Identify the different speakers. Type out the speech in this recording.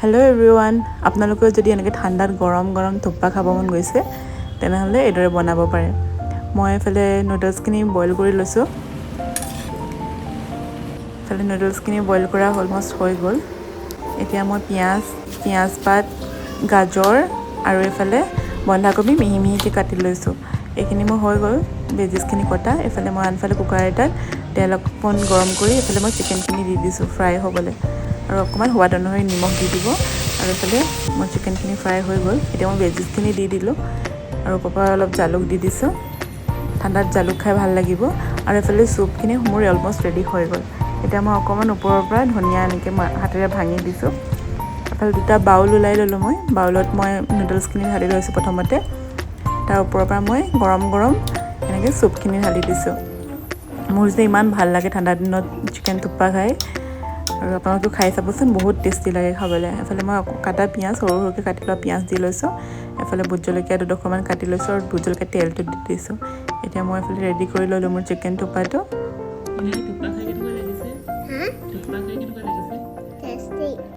Speaker 1: Hello' everyone, আপোনালোকেও যদি এনেকৈ ঠাণ্ডাত গৰম গৰম থুপ্পা খাব মন গৈছে তেনেহ'লে এইদৰে বনাব পাৰে। মই এইফালে নুডলছখিনি বইল কৰি লৈছোঁ। এইফালে নুডলছখিনি বইল কৰা অলম'ষ্ট হৈ গ'ল। এতিয়া মই পিঁয়াজ পাত, গাজৰ আৰু এইফালে বন্ধাকবি মিহি মিহিকৈ কাটি লৈছোঁ। এইখিনি মোৰ হৈ গ'ল ভেজিছখিনি কটা। এইফালে মই আনফালে কুকাৰ এটাত তেল অকণ গৰম কৰি এইফালে মই চিকেনখিনি দি দিছোঁ ফ্ৰাই হ'বলৈ, আৰু অকণমান সোৱাদ অনুসৰি নিমখ দি দিব। আৰু এইফালে মোৰ চিকেনখিনি ফ্ৰাই হৈ গ'ল। এতিয়া মই ভেজিছখিনি দি দিলোঁ আৰু ওপৰৰ পৰা অলপ জালুক দি দিছোঁ। ঠাণ্ডাত জালুক খাই ভাল লাগিব। আৰু এইফালে চুপখিনি মোৰ অলম'ষ্ট ৰেডি হৈ গ'ল। এতিয়া মই অকণমান ওপৰৰ পৰা ধনিয়া এনেকৈ মই হাতেৰে ভাঙি দিছোঁ। এইফালে দুটা বাউল ওলাই ল'লোঁ। মই বাউলত মই নুডলছখিনি ঢালি লৈছোঁ প্ৰথমতে। তাৰ ওপৰৰ পৰা মই গৰম গৰম এনেকৈ চুপখিনি ঢালি দিছোঁ। মোৰ যে ইমান ভাল লাগে ঠাণ্ডা দিনত চিকেন থুপ্পা খাই, আৰু আপোনালোকেও খাই চাবচোন, বহুত টেষ্টি লাগে খাবলৈ। এফালে মই কাটা পিঁয়াজ, সৰু সৰুকৈ কাটি লোৱা পিঁয়াজ দি লৈছোঁ। এফালে ভোট জলকীয়া দুডোখৰমান কাটি লৈছোঁ আৰু ভোট জলকীয়া তেলটো দি দিছোঁ। এতিয়া মই এইফালে ৰেডি কৰি ল'লোঁ মোৰ চিকেন থুপ্পাটো। থুপ্পা খাই কেনেকুৱা লাগিছে? থুপ্পা খাই কেনেকুৱা লাগিছে?